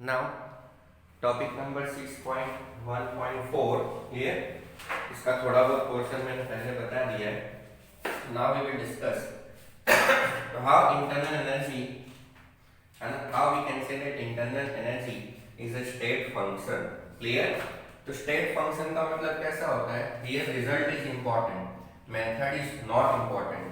Now topic number 6.1.4 clear. इसका थोड़ा बहुत पोर्शन मैंने पहले बता दिया है। Now we will discuss how internal energy and how we can say that internal energy is a state function. Clear. तो स्टेट फंक्शन का मतलब कैसा होता है? Here result is important, method is not important.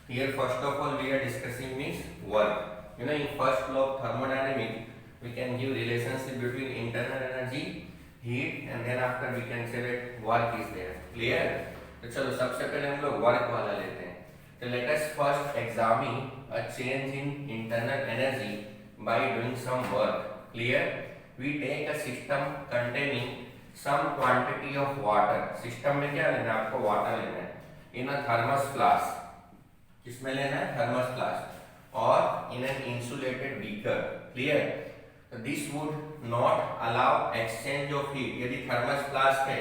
Here first of all we are discussing means work. You know, in first law of thermodynamics we can give relationship between internal energy, heat, and then after we can say that work is there. Clear? तो चलो सबसे पहले हम लोग work वाला लेते हैं। तो let us first examine a change in internal energy by doing some work. Clear? We take a system containing some quantity of water. System में क्या लेना है? आपको water लेना है in a thermos flask. किसमें लेना है? thermos flask or in an insulated beaker. Clear? This would not allow exchange of heat. यदि thermos flask है,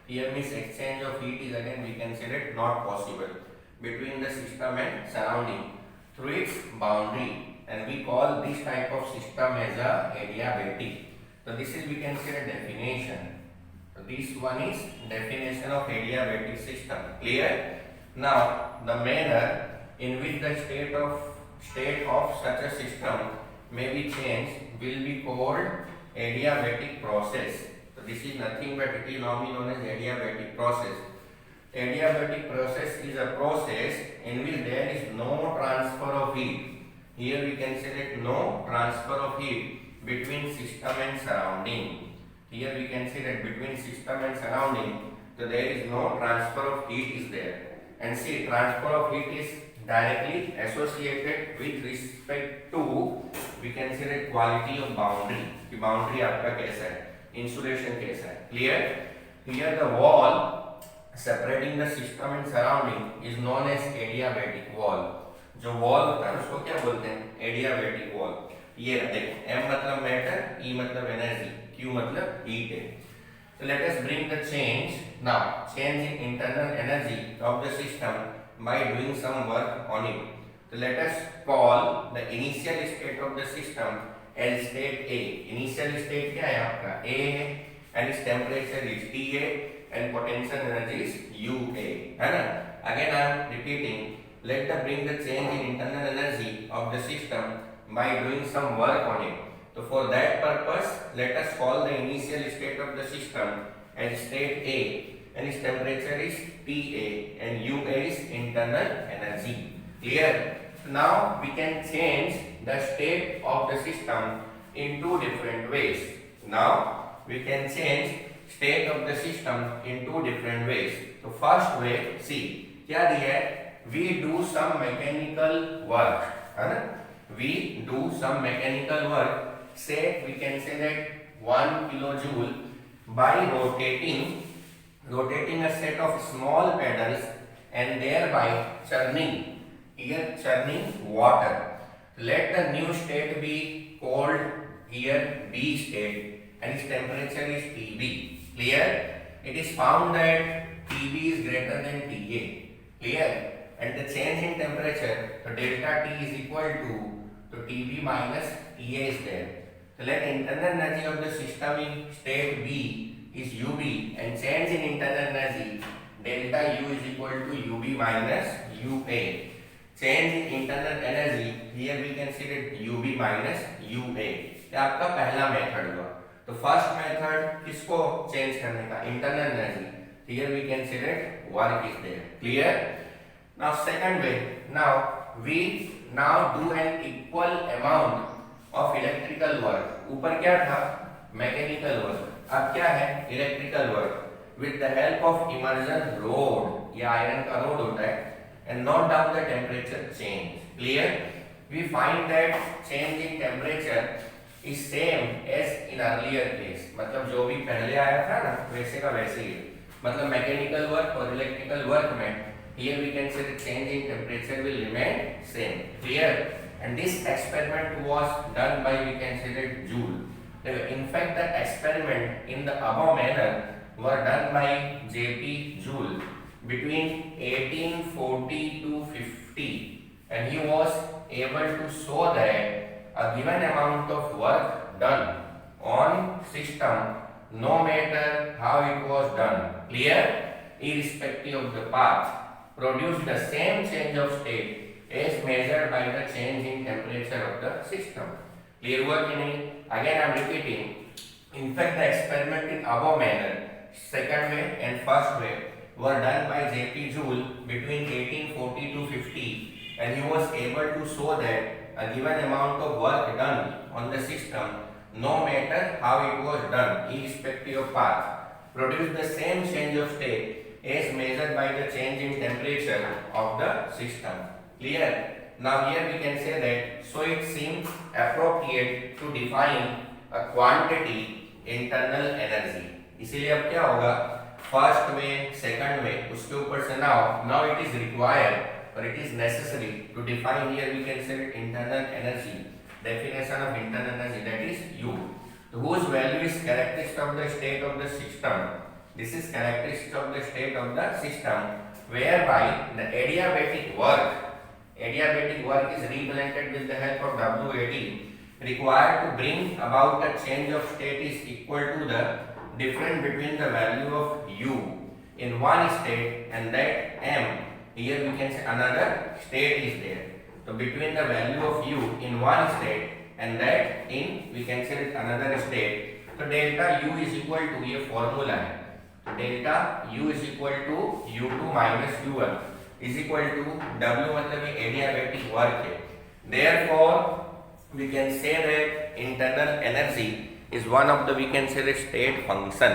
here means exchange of heat is again we consider it not possible between the system and surrounding through its boundary, and we call this type of system as a adiabatic. So this is we can say a definition. So this one is definition of adiabatic system. Clear? Now the manner in which the state of such a system may be changed will be called adiabatic process. So this is nothing but it is normally known as adiabatic process. Adiabatic process is a process in which there is no transfer of heat. Here we can say that no transfer of heat between system and surrounding. Here we can say that between system and surrounding, so there is no transfer of heat is there. And see, transfer of heat is directly associated with respect to we can say that quality of boundary. कि boundary आपका कैसा है, insulation कैसा है. Clear? Here the wall separating the system and surrounding is known as adiabatic wall. जो wall होता है उसको क्या बोलते हैं? adiabatic wall. ये देखो, M मतलब matter, E मतलब energy, Q मतलब heat है. So let us bring the change now. Change in internal energy of the system by doing some work on it. So let us call the initial state of the system as state A. Initial state क्या है आपका? A है, and its temperature is TA and potential energy is UA. है ना? Again I am repeating. Let us bring the change in internal energy of the system by doing some work on it. So for that purpose, let us call the initial state of the system as state A, and its temperature is TA and UA is internal energy. Clear? Now we can change the state of the system in two different ways. Now we can change state of the system in two different ways. So first way, see क्या दिया है? We do some mechanical work, है ना? We do some mechanical work. Say we can say that 1 kilojoule by rotating a set of small pedals and thereby churning water. Let the new state be called here B state, and its temperature is TB. Clear? It is found that TB is greater than TA. Clear? And the change in temperature, so delta T is equal to TB minus TA is there. So let internal energy of the system in state B is UB, and change in internal energy delta U is equal to UB minus UA. Change in internal energy here we can see that UB minus UA. ये आपका पहला method हुआ. तो first method किसको change करने का? Internal energy. Here we can see that work is there. Clear? Now second way. Now we do an equal amount of electrical work. ऊपर क्या था? Mechanical work. अब क्या है? Electrical work. With the help of immersion rod, ये iron का road होता है, and note down the temperature change. Clear? We find that change in temperature is same as in earlier case. मतलब जो भी पहले आया था ना वैसे का वैसे ही है. मतलब मैकेनिकल वर्क और इलेक्ट्रिकल वर्क में here we can say the change in temperature will remain same. Clear? And this experiment was done by we can say that Joule. In fact, the experiment in the above manner were done by J.P. Joule between 1840 to 50, and he was able to show that a given amount of work done on system no matter how it was done. Clear? Irrespective of the path, produce the same change of state as measured by the change in temperature of the system. Clear हुआ कि नहीं? Again I am repeating. In fact, the experiment in above manner, second way and first way, were done by J.P. Joule between 1840 to 50, and he was able to show that a given amount of work done on the system, no matter how it was done, irrespective of path, produced the same change of state as measured by the change in temperature of the system. Clear? Now here we can say that, so it seems appropriate to define a quantity internal energy. इसीलिए अब क्या होगा, first way second वे उसके ऊपर से now it is required or it is necessary to define here we can say internal energy. Definition of internal energy, that is U, whose value is characteristic of the state of the system. This is characteristic of the state of the system, whereby the adiabatic work is represented with the help of WAD, required to bring about a change of state is equal to the difference between the value of U in one state and that M, here we can say another state is there. So between the value of U in one state and that in we can say another state, so delta U is equal to, ये formula है, तो delta U is equal to U2 minus U1 is equal to W, मतलब ये adiabatic work है. Therefore we can say that internal energy is one of the we can say the state function.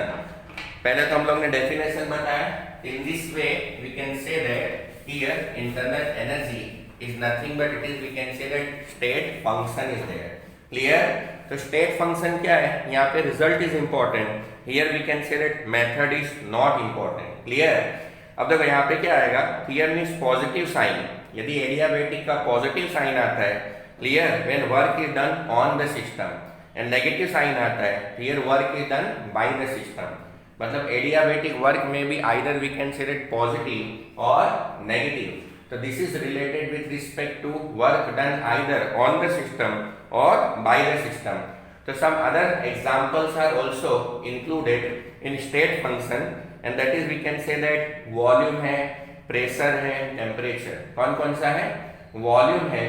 पहले तो हम लोग ने definition बताया. In this way we can say that here internal energy is nothing but it is we can say that state function is there. Clear? तो state function क्या है? यहाँ पे result is important. Here we can say that method is not important. Clear? अब देखो यहाँ पे क्या आएगा? Here means positive sign. यदि adiabatic का positive sign आता है, clear, when work is done on the system, and negative sign आता है, here work is done by the system. मतलब adiabatic work may be either we can say that positive or negative. So this is related with respect to work done either on the system or by the system. So some other examples are also included in state function, and that is we can say that volume है, pressure है, temperature. कौन कौन सा है? Volume है,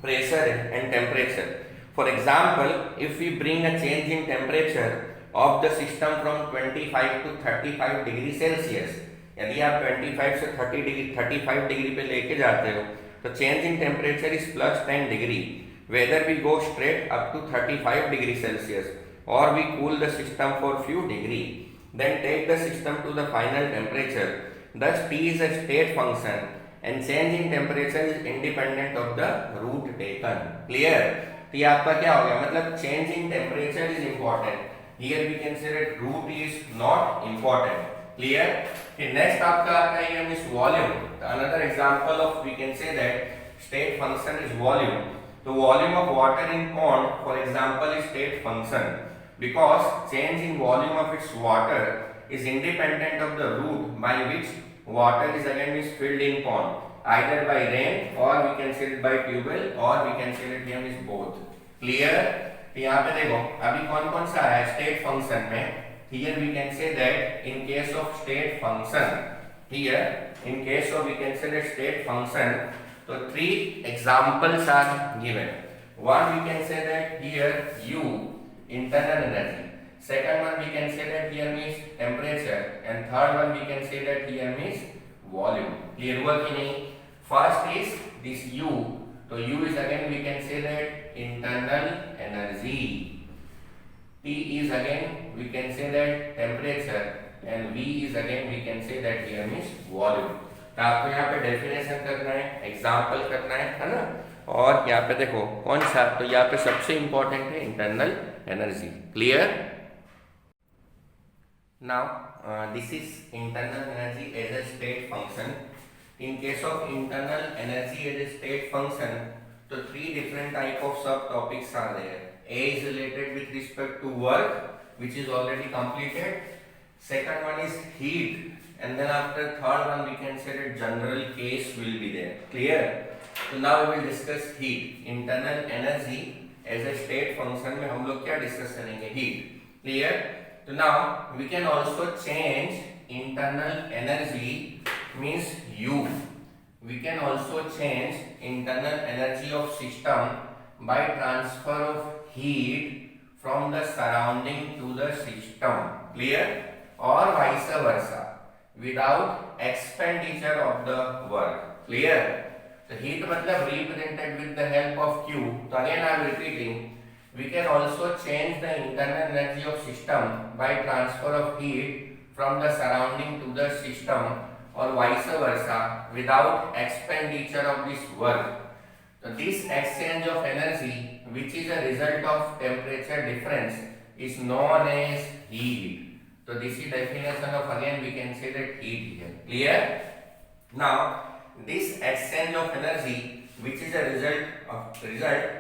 pressure and temperature. For example, if we bring a change in temperature of the system from 25 to 35 degree Celsius, यदि आप 25 से 35 डिग्री पे लेके जाते हो तो change in temperature is plus 10 degree, whether we go straight up to 35 degree Celsius और we cool the system for few degree, then take the system to the final temperature. thus T is a state function and change in temperature is independent of the route taken. Clear? तो ये आपका क्या हो गया, मतलब change in temperature is important. Here we can say that route is not important. Clear? Next आपका आता है ये is volume. Another example of we can say that state function is volume. The volume of water in pond, for example, is state function because change in volume of its water is independent of the route by which water is again is filled in pond, either by rain or we can say it by tube well or we can say it here is both. Clear? तो यहाँ पे देखो अभी कौन कौन सा है state function में. Here we can say that in case of state function, here in case of we can say that state function, so three examples are given. One we can say that here U, internal energy. Second one we can say that here means temperature, and third one we can say that here means volume. Clear हुआ कि नहीं? First is this U, so U is again we can say that internal energy. T is again we can say that temperature and V is again we can say that here means volume. तो आपको यहाँ पे definition करना है, example करना है ना. और यहाँ पे देखो कौन सा, तो यहाँ पे सबसे इंपॉर्टेंट है internal energy. Clear? Now this is internal energy as a state function. In case of internal energy as a state function, so three different type of subtopics are there. A is related with respect to work, which is already completed. Second one is heat, and then after third one we can say that general case will be there. Clear? So now we will discuss heat. Internal energy as a state function में हम लोग क्या discuss करेंगे, heat. Clear. तो now we can also change internal energy means U. We can also change internal energy of system by transfer of heat from the surrounding to the system. Clear? Or vice versa without expenditure of the work. Clear? The heat मतलब represented with the help of Q. So again I am repeating. We can also change the internal energy of system by transfer of heat from the surrounding to the system or vice versa without expenditure of this work. So this exchange of energy, which is a result of temperature difference, is known as heat. So this is definition of, again we can say that heat here. Clear? Now this exchange of energy, which is a result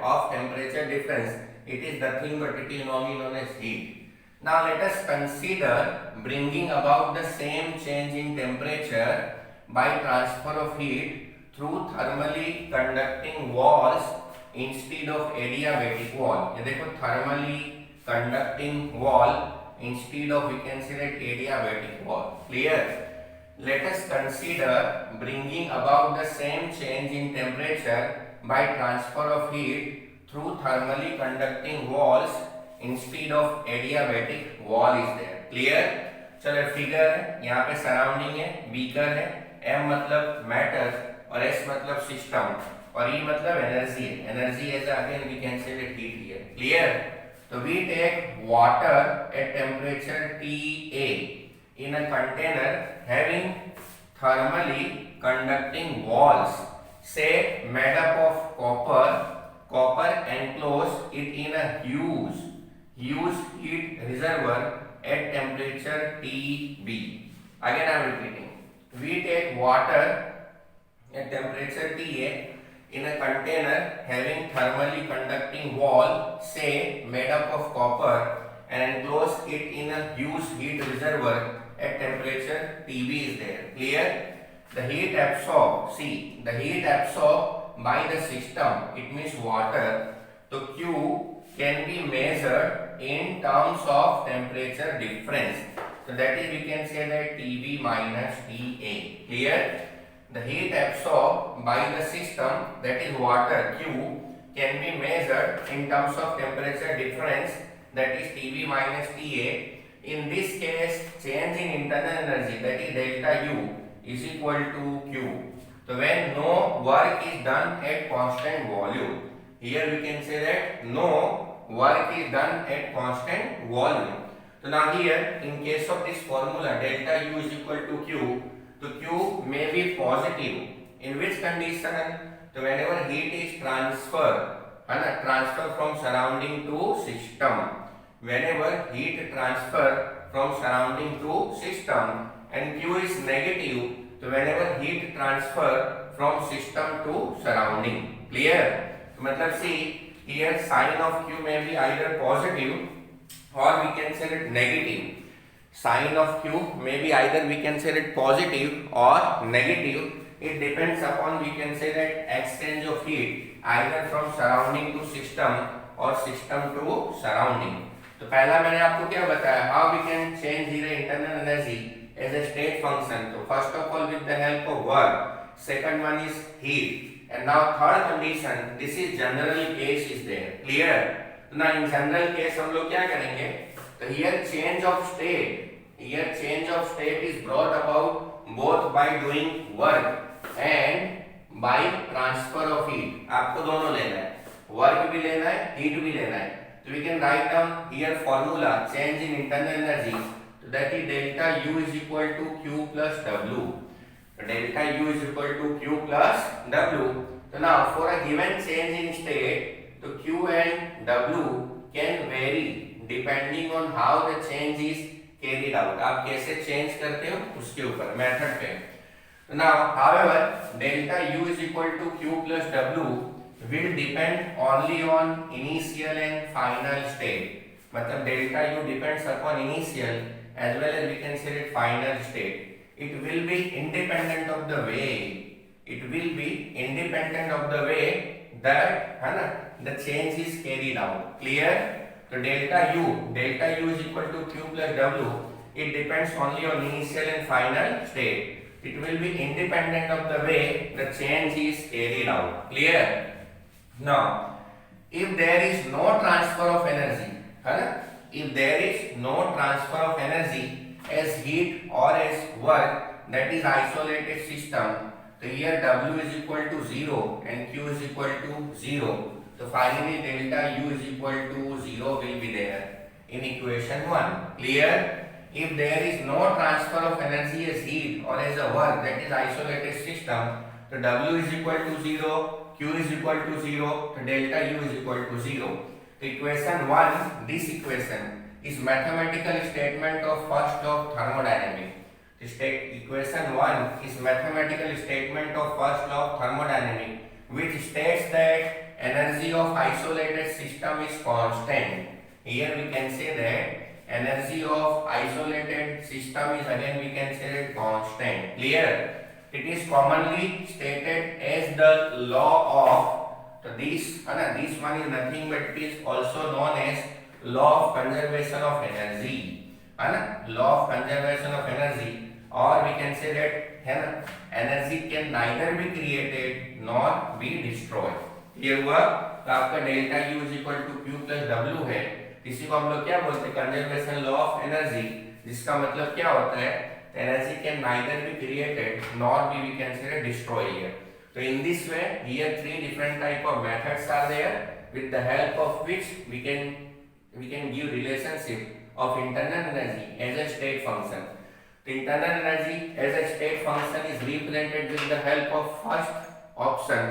of temperature difference, it is nothing but it is known as heat. Now let us consider bringing about the same change in temperature by transfer of heat through thermally conducting walls instead of adiabatic wall. ये देखो thermally conducting wall instead of we can say that adiabatic wall. Clear? Let us consider bringing about the same change in temperature by transfer of heat through thermally conducting walls instead of adiabatic wall is there. Clear. चलो figure है, यहाँ पे surrounding है, beaker है, M मतलब matter और S मतलब system और E मतलब एनर्जी है. Energy as again we can say that heat here. Clear. तो we take water at temperature TA in a container having thermally conducting walls, say made up of copper enclosed it in a huge heat reservoir at temperature TB. Again I am repeating. We take water at temperature TA in a container having thermally conducting wall, say made up of copper, and enclose it in a huge heat reservoir at temperature TB is there. Clear? The heat absorbed, see, the heat absorbed by the system, it means water. So Q can be measured in terms of temperature difference. So that is we can say that TB minus TA. Clear? The heat absorbed by the system, that is water Q, can be measured in terms of temperature difference, that is TB minus TA. In this case, change in internal energy, that is delta U, is equal to Q. So when no work is done at constant volume, here we can say that no work is done at constant volume. So now here in case of this formula delta U is equal to Q, so Q may be positive. In which condition? So whenever heat is transfer from surrounding to system. Whenever heat transfer from surrounding to system and Q is negative, so whenever heat transfer from system to surrounding. Clear? So मतलब see here sign of Q may be either positive or we can say it negative. Sign of Q may be either we can say it positive or negative. It depends upon we can say that exchange of heat either from surrounding to system or system to surrounding. तो पहला मैंने आपको क्या बताया, how we can change here internal energy as a state function. So first of all with the help of work, second one is heat. And now third condition, this is general case is there. Clear? Now in general case हम लोग क्या करेंगे, तो here change of state is brought about both by doing work and by transfer of heat. आपको दोनों लेना है, work भी लेना है, heat भी लेना है. So we can write down here formula change in internal energy. So that is delta U is equal to Q plus W. Delta U is equal to Q plus W. So now for a given change in state, so Q and W can vary depending on how the change is carried out. आप कैसे change करते हो उसके ऊपर method पे. So now however delta U is equal to Q plus W will depend only on initial and final state. मतलब delta U depends upon initial as well as we can say that final state. It will be independent of the way that है ना the change is carried out. Clear? So delta U is equal to Q plus W. It depends only on initial and final state. It will be independent of the way the change is carried out. Clear? Now, if there is no transfer of energy, if there is no transfer of energy as heat or as work, that is isolated system, so here W is equal to 0 and Q is equal to 0. So finally delta U is equal to 0 will be there in equation 1. Clear? If there is no transfer of energy as heat or as a work, that is isolated system, so W is equal to 0, Q is equal to 0, so delta U is equal to 0. So equation 1, this equation is mathematical statement of first law of thermodynamics. Equation 1 is mathematical statement of first law of thermodynamics, which states that energy of isolated system is constant. Here we can say that energy of isolated system is again we can say that constant. Clear? It is commonly stated as the law of this one is nothing but it is also known as law of conservation of energy. Law of conservation of energy, or we can say that energy can neither be created nor be destroyed. ये हुआ तो आपका delta U is equal to Q plus W है. इसी को हम लोग क्या बोलते हैं? कंजर्वेशन लॉ ऑफ एनर्जी, जिसका मतलब क्या होता है? Energy can neither be created nor be we can say destroy here. So in this way, here 3 different type of methods are there, with the help of which we can give relationship of internal energy as a state function. The internal energy as a state function is represented with the help of first option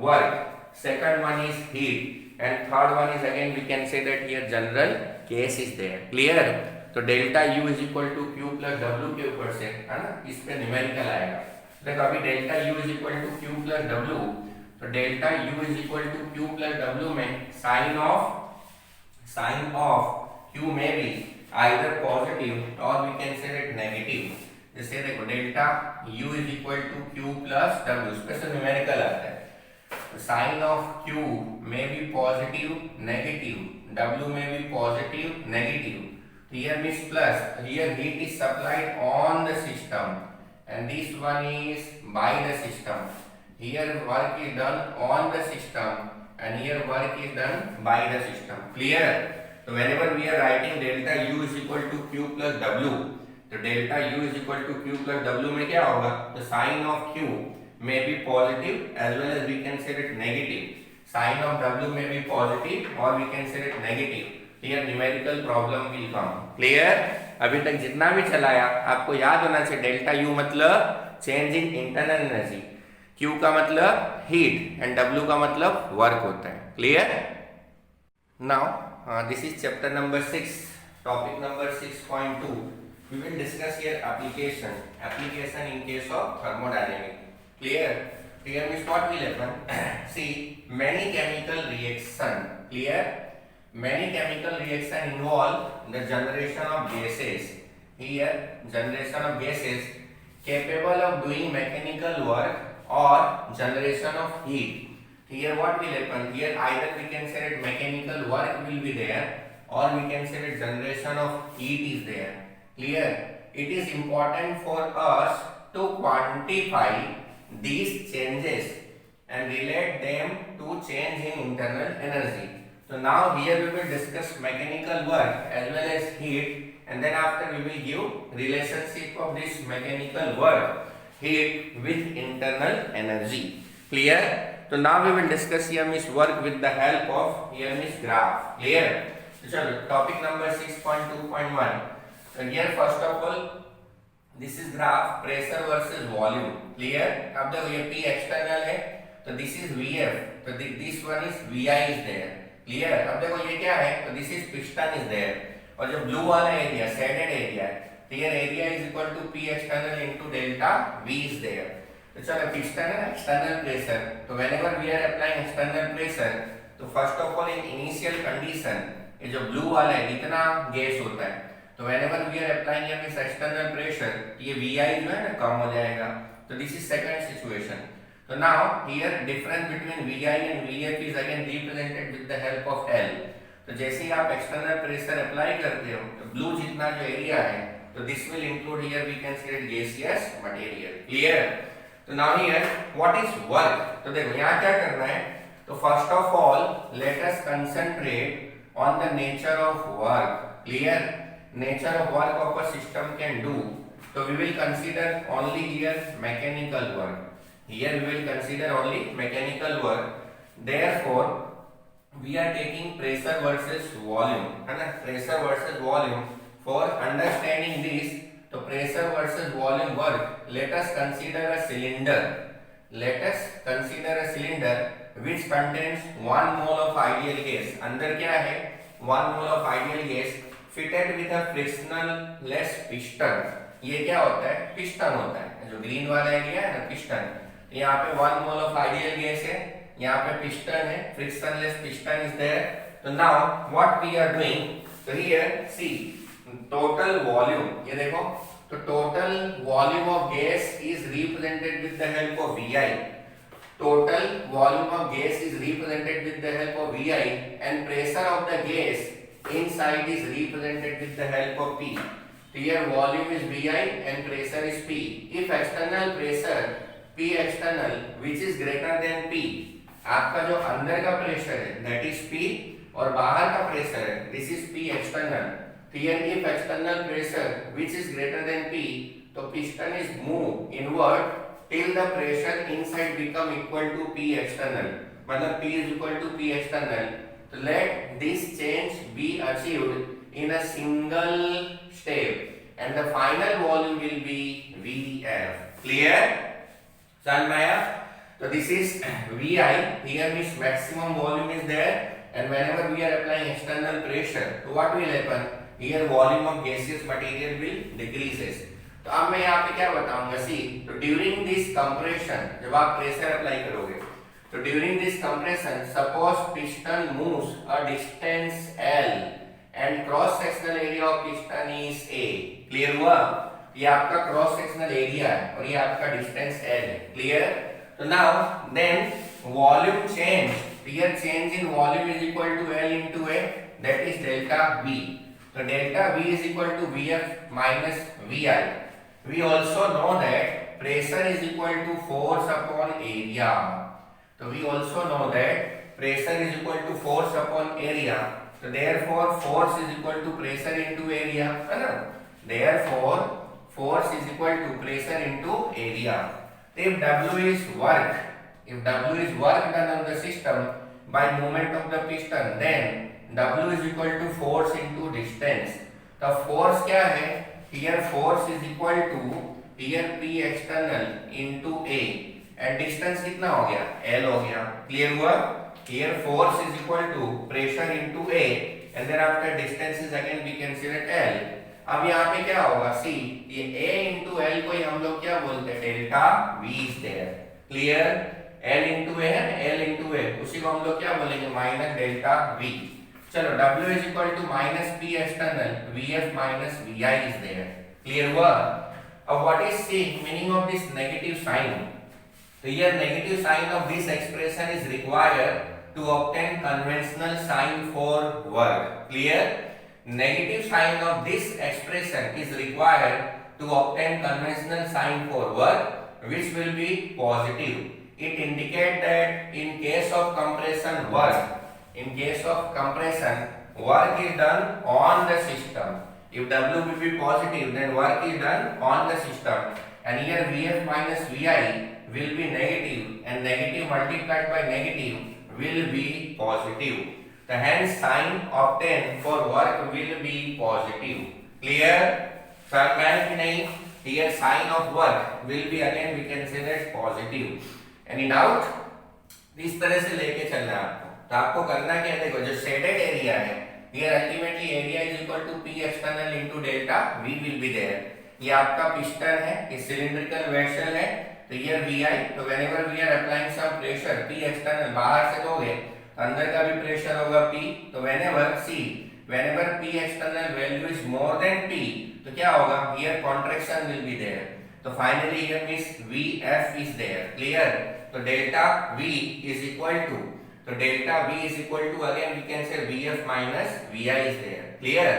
work, second one is heat, and third one is again we can say that here general case is there. Clear? तो delta U is equal to Q plus W के ऊपर से है ना, इस पे numerical आएगा. देखो अभी delta U is equal to Q plus W, तो delta U is equal to Q plus W में साइन ऑफ Q में भी either positive or we can say that negative. जैसे देखो delta U is equal to Q plus W, इस पे से numerical आता है. साइन ऑफ Q में भी पॉजिटिव नेगेटिव, W में भी positive negative. Here means plus, here heat is supplied on the system and this one is by the system. Here work is done on the system and here work is done by the system. Clear? So whenever we are writing delta U is equal to Q plus W, तो delta U is equal to Q plus W में क्या होगा? तो sign of Q may be positive as well as we can say it negative. Sign of W may be positive or we can say it negative. Here numerical problem will come. Clear? अभी तक जितना भी चलाया आपको याद होना चाहिए delta U मतलब change in internal energy, Q का मतलब हीट एंड W का मतलब वर्क होता है. Clear? Now this is chapter number 6, topic number 6.2. We will discuss here application in case of thermodynamics. Clear? Here means what will happen? See, many chemical reaction. Clear? Many chemical reaction involve the generation of gases. Here, generation of gases capable of doing mechanical work or generation of heat. Here, what will happen? Here, either we can say that mechanical work will be there, or we can say that generation of heat is there. Clear? It is important for us to quantify these changes and relate them to change in internal energy. So now here we will discuss mechanical work as well as heat, and then after we will give relationship of this mechanical work, heat with internal energy. Clear? So now we will discuss here means work with the help of here means graph. Clear? So topic number 6.2.1. So here first of all this is graph pressure versus volume. Clear? अब देखो ये P external है तो this is Vf, तो this one is Vi is there. Clear? अब देखो ये क्या है? तो this is piston is there, और जो ब्लू वाला एरिया शेडेड एरिया है, तो ये area is equal to P external into delta V is there. तो चलो पिस्टन है एक्सटर्नल प्रेशर, तो whenever we are applying external pressure, तो first of all in initial condition ये जो ब्लू वाला है इतना गैस होता है, तो whenever we are applying here this external pressure, ये Vi जो है ना कम हो जाएगा. तो this is second situation. So now here difference between Vi and Vf is again represented with the help of L. तो जैसे ही आप एक्सटर्नल प्रेशर अप्लाई करते हो तो ब्लू जितना जो एरिया है तो this will include here we can say gaseous material. Clear? तो now here what is work? तो देखो यहाँ क्या करना है. तो first of all let us concentrate on the nature of work. Clear? Nature of work of a system can do. So we will consider only here mechanical work. Here we will consider only mechanical work. Therefore, we are taking pressure versus volume. है ना? Pressure versus volume. For understanding this, तो pressure versus volume work. Let us consider a cylinder. Let us consider a cylinder which contains 1 mole of ideal gas. अंदर क्या है? 1 mole of ideal gas fitted with a frictionless piston. ये क्या होता है? Piston होता है. जो ग्रीन वाला एरिया है ना, पिस्टन. यहाँ पे 1 मोल ऑफ आइडियल गैस है, यहाँ पे पिस्टन है, फ्रिक्शनलेस पिस्टन इज देयर. तो now what we are doing, तो हियर सी टोटल वॉल्यूम. ये देखो, तो total volume of gas is represented with the help of Vi. Total volume of gas is represented with the help of Vi and pressure of the gas inside is represented with the help of P. Here volume is Vi and pressure is P. If external pressure P external which is greater than P, आपका जो अंदर का pressure है that is P और बाहर का pressure है this is P external. Here if external pressure which is greater than P, तो piston is move inward till the pressure inside become equal to P external. मतलब P is equal to P external. So let this change be achieved in a single step and the final volume will be Vf. Clear? Sanmaya? So this is Vi. Here means maximum volume is there and whenever we are applying external pressure, so what will happen? Here volume of gaseous material will decreases. तो अब मैं यहाँ पे क्या बताऊंगा? सी, तो during this compression जब आप प्रेशर अप्लाई करोगे तो during this compression suppose piston moves a distance L and cross sectional area of piston is A. Clear हुआ? ये आपका क्रॉस सेक्शनल एरिया है और ये आपका डिस्टेंस L है. क्लियर? तो now then volume change, here change in volume is equal to L into A, that is delta V. तो delta V is equal to Vf minus Vi. We also know that pressure is equal to force upon area. तो we also know that pressure is equal to force upon area. So therefore force is equal to pressure into area, है ना? Therefore force is equal to pressure into area. If W is work, if W is work done on the system by movement of the piston, then W is equal to force into distance. The force क्या है? Here force is equal to here P external into A and distance कितना हो गया? L हो गया. Clear हुआ? Here force is equal to pressure into A and then after distance is again we consider L. अब यहाँ पे क्या होगा? See, ये A into L को ही हम लोग क्या बोलते हैं? Delta V is there. Clear? L into A है, L into A, उसी को हम लोग क्या बोलेंगे? Minus delta V. चलो W is equal to minus P external, Vf minus Vi is there. Clear हुआ? अब what is the meaning of this negative sign? So here negative sign of this expression is required to obtain conventional sign for work. Clear? Negative sign of this expression is required to obtain conventional sign for work, which will be positive. It indicates that in case of compression work, in case of compression, work is done on the system. If W will be positive, then work is done on the system. And here Vf minus Vi will be negative, and negative multiplied by negative will be positive. The hence sign obtained for work will be positive. Clear? समझ में कि नहीं? Here sign of work will be again we can say that positive. Any doubt? इस तरह से लेके चलना है आपको. तो आपको करना क्या है? देखो जो शेडेड एरिया है, here ultimately area is equal to P external into delta V will be there. ये आपका पिस्टन है, ये सिलिंड्रिकल वेसल है, तो ये Vi. तो whenever we are applying some pressure P external बाहर से दोगे, अंदर का भी प्रेशर होगा P. तो whenever P external value is more than P, तो क्या होगा? Here contraction will be there. तो finally here means Vf is there. Clear? तो delta V is equal to, तो delta V is equal to again we can say VF minus VI is there. Clear?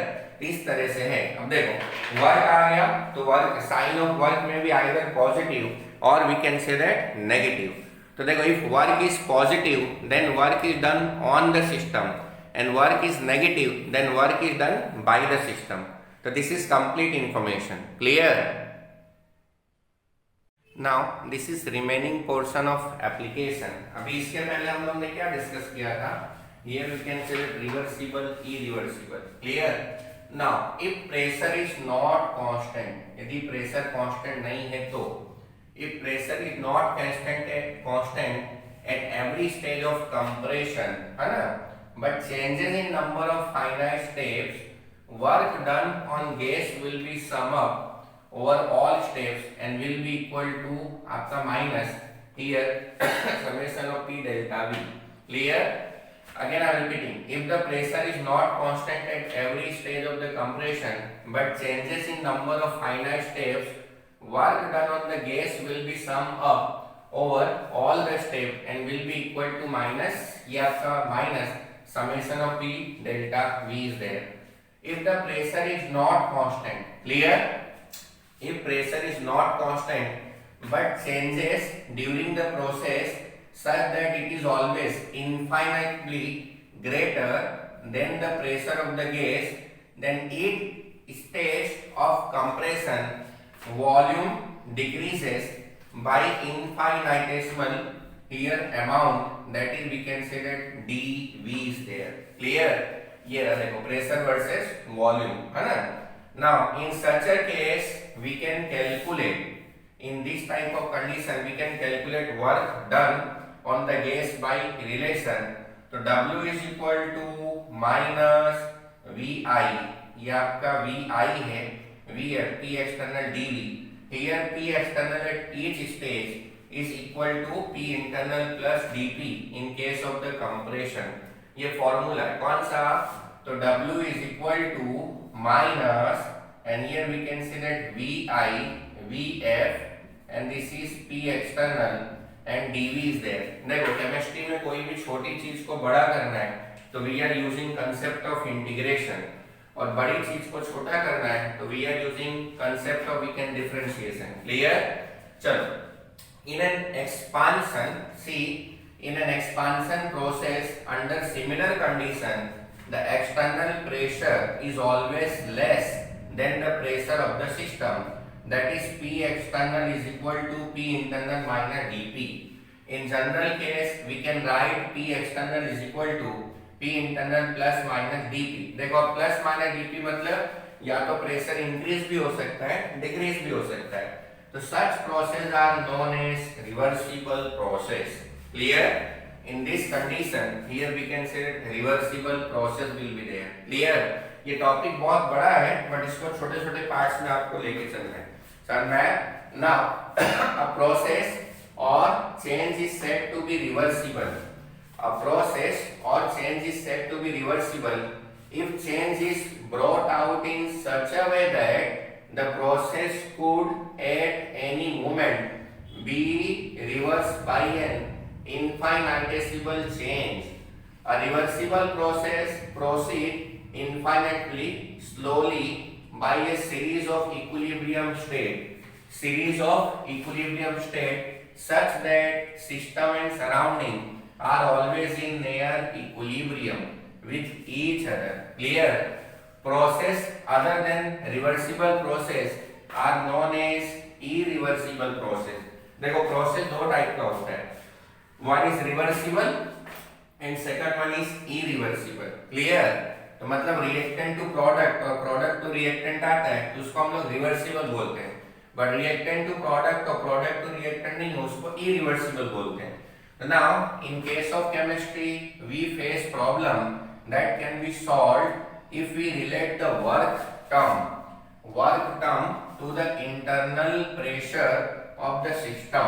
इस तरह से है। अब देखो work आ गया तो वर्क, साइन ऑफ वर्क में भी आइदर पॉजिटिव और we can say that negative. तो देखो if work is positive then work is done on the system and work is negative then work is done by the system. So this is complete information. Clear? Now this is remaining portion of application. अभी इसके पहले हम लोग ने क्या discuss किया था? Here we can say reversible, irreversible. Clear? Now if pressure is not constant, यदि pressure constant नहीं है तो, if pressure is not constant at every stage of compression, है ना? But changes in number of finite steps, work done on gas will be sum up over all steps and will be equal to आपका minus here summation of P delta V. Clear? Again I am repeating, if the pressure is not constant at every stage of the compression but changes in number of finite steps, work done on the gas will be sum up over all the steps and will be equal to minus, ये आपका minus summation of P delta V is there. If the pressure is not constant, clear? If pressure is not constant but changes during the process such that it is always infinitely greater than the pressure of the gas, then each stage of compression volume decreases by infinitesimal here amount, that is we can say that dV is there. Clear? ये रहा देखो pressure versus volume, है ना? Now in such a case we can calculate, in this type of condition we can calculate work done on the gas by relation. तो W is equal to minus VI, ये आपका VI है, VF P external dV. Here P external at each stage is equal to P internal plus dP in case of the compression. ये formula है कौन सा? तो W is equal to minus and here we can say that VI, VF and this is P external and dV is there. देखो chemistry में कोई भी छोटी चीज को बड़ा करना है तो we are using concept of integration, और बड़ी चीज को छोटा करना है तो we are using concept of we can differentiation. Clear? चलो in an expansion, see, in an expansion process under similar condition the external pressure is always less than the pressure of the system, that is P external is equal to P internal minus dP. In general case we can write P external is equal to P internal plus minus dP. देखो plus minus dP मतलब या तो pressure increase भी हो सकता है, decrease भी हो सकता है. So such process are known as reversible process. Clear? In this condition, here we can say reversible process will be there. Clear? ये टॉपिक बहुत बड़ा है, बट इसको छोटे-छोटे पार्ट्स में आपको लेके चलना है. सर मैं now a process or change is said to be reversible. A process or change is said to be reversible if change is brought out in such a way that the process could at any moment be reversed by an infinitesimal change. A reversible process proceeds infinitely slowly by a series of equilibrium states such that system and surrounding are always in near equilibrium with each other. Clear? Process other than reversible process are known as irreversible process. देखो process दो type का होता है, one is reversible and second one is irreversible. Clear? तो मतलब reactant to product और product to reactant आता है तो उसको हम लोग रिवर्सिबल बोलते हैं, बट रिएक्टेंट टू प्रोडक्ट और प्रोडक्ट टू रिएक्टेंट नहीं हो उसको इरिवर्सिबल बोलते हैं. Now in case of chemistry we face problem that can be solved if we relate the work term to the internal pressure of the system.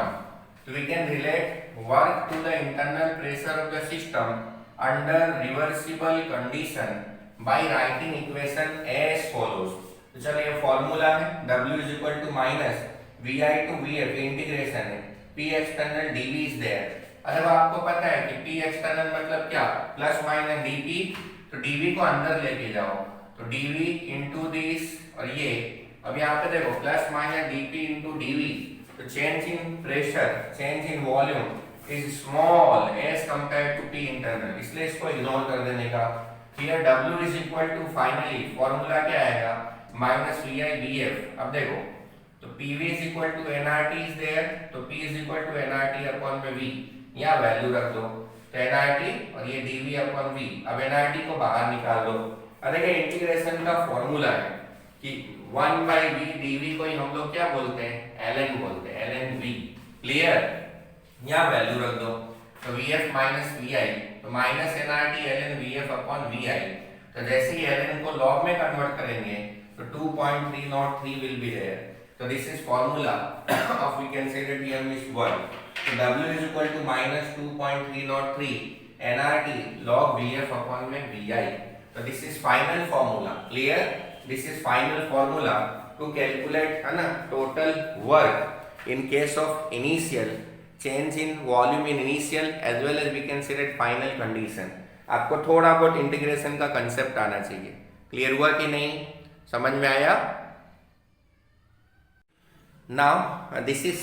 So we can relate work to the internal pressure of the system under reversible condition by writing equation as follows. तो चलिए ये formula है W is equal to minus VI to VF integration है. P external dV is there. अब आपको पता है कि P external मतलब क्या, प्लस माइनस dP, तो dV को अंदर लेके जाओ, तो dV into this, और ये अब यहाँ पे देखो plus minus dP into dV, तो change in pressure, change in volume is small as compare to P internal, इसलिए इसको इग्नोर कर देने का। Here W is equal to finally formula क्या आएगा, माइनस VI VF। अब देखो तो PV is equal to nRT is there, तो P is equal to nRT upon में V, यहाँ वैल्यू रख दो, तो nRT और ये dV अपॉन V। अब nRT को बाहर निकाल दो। अब देखिए इंटीग्रेशन का फॉर्मूला है कि 1 by V dV को ही हम लोग क्या बोलते हैं, ln बोलते हैं, ln V। क्लियर, यहाँ वैल्यू रख दो, तो VF माइनस VI, तो minus nRT ln VF upon VI। तो जैसे ही ln को log में कन्वर्ट करेंगे तो 2.303 will be there. So this is formula of, we can say that M is 1. So W is equal to minus 2.303 nRT log VF upon में VI. So this is final formula. Clear? This is final formula to calculate है ना total work in case of initial change in volume in initial as well as we can say that final condition. आपको थोड़ा बहुत integration का concept आना चाहिए। Clear हुआ कि नहीं, समझ में आया? Now this is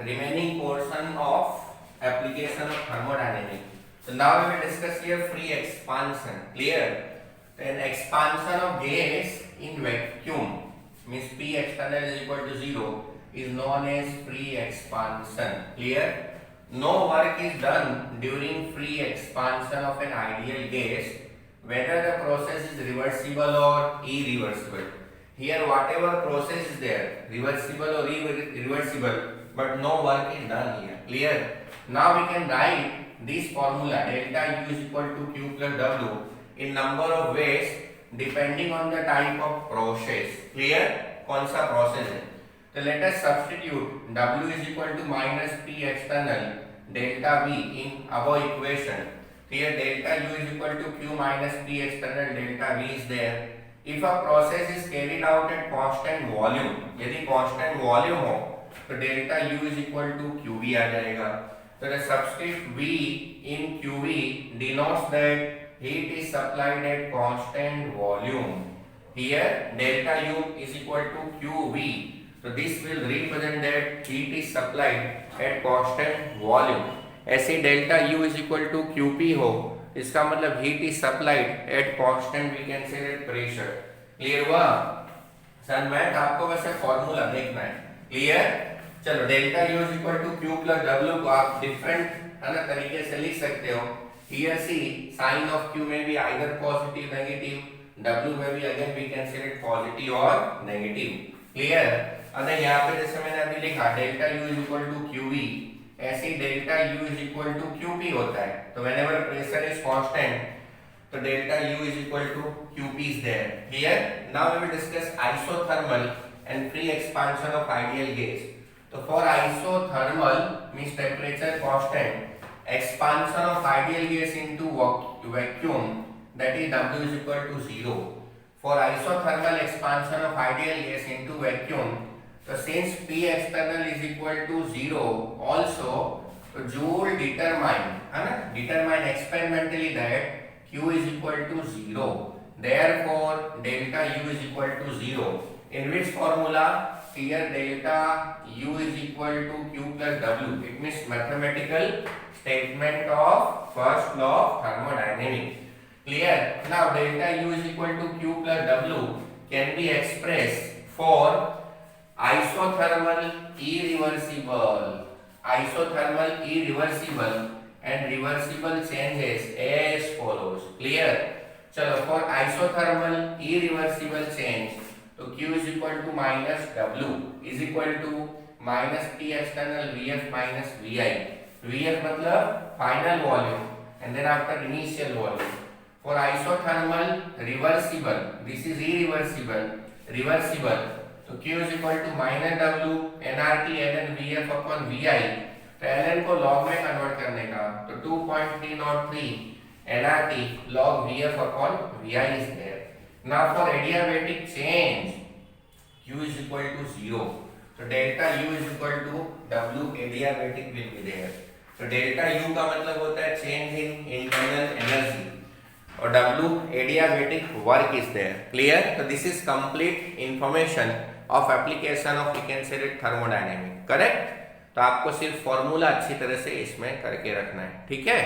remaining portion of application of thermodynamics. So now we will discuss here free expansion. Clear? Then expansion of gas in vacuum means P external is equal to 0 is known as free expansion. Clear? No work is done during free expansion of an ideal gas, whether the process is reversible or irreversible. Here whatever process is there, reversible or irreversible, but no work is done here. Clear? Now we can write this formula delta U is equal to Q plus W in number of ways depending on the type of process. Clear? कौन सा process है? So let us substitute W is equal to minus P external delta V in above equation. Here delta U is equal to Q minus P external delta V is there. If a process is carried out at constant volume, यदि constant volume हो तो delta U is equal to QV आ जाएगा। So the subscript V in QV denotes that heat is supplied at constant volume. Here delta U is equal to QV. So this will represent that heat is supplied at constant volume. ऐसे delta U is equal to QP हो, इसका मतलब heat is supplied at constant we can say that pressure. Clear हुआ? सन math आपको वैसे formula देखना है। Clear? चलो delta U is equal to Q plus W को आप डिफरेंट है ना तरीके से लिख सकते हो। Here see sign of Q may be either positive negative, W may be again we can say it positive or negative. Clear? अगर यहाँ पे जैसे मैंने अभी लिखा delta U is equal to QV, ऐसे delta U is equal to QP होता है। तो whenever pressure is constant, तो delta U is equal to QP is there. Here now we will discuss isothermal and free expansion of ideal gas. So for isothermal means temperature constant, expansion of ideal gas into vacuum, that is W is equal to 0. For isothermal expansion of ideal gas into vacuum, so since P external is equal to 0 also, so Joule determine experimentally that Q is equal to 0. Therefore delta U is equal to 0. In which formula? Here delta U is equal to Q plus W. It means mathematical statement of first law of thermodynamics. Clear? Now delta U is equal to Q plus W can be expressed for isothermal irreversible and reversible changes as follows. Clear? चलो for isothermal irreversible change, तो Q is equal to minus W is equal to minus P external VF minus VI. VF मतलब final volume and then after initial volume. For isothermal reversible, this is reversible. So Q is equal to minus W nRT ln VF upon VI. तो ln को log में convert करने का, तो 2.303 nRT log VF upon VI is there. Now for adiabatic change, Q is equal to 0. तो delta U is equal to W adiabatic will be there. तो delta U का मतलब होता है चेंज इन इंटरनल एनर्जी और W adiabatic work is there. Clear? तो this is complete information of application of we can say thermodynamic. Correct? तो आपको सिर्फ फॉर्मूला अच्छी तरह से इसमें करके रखना है। ठीक है?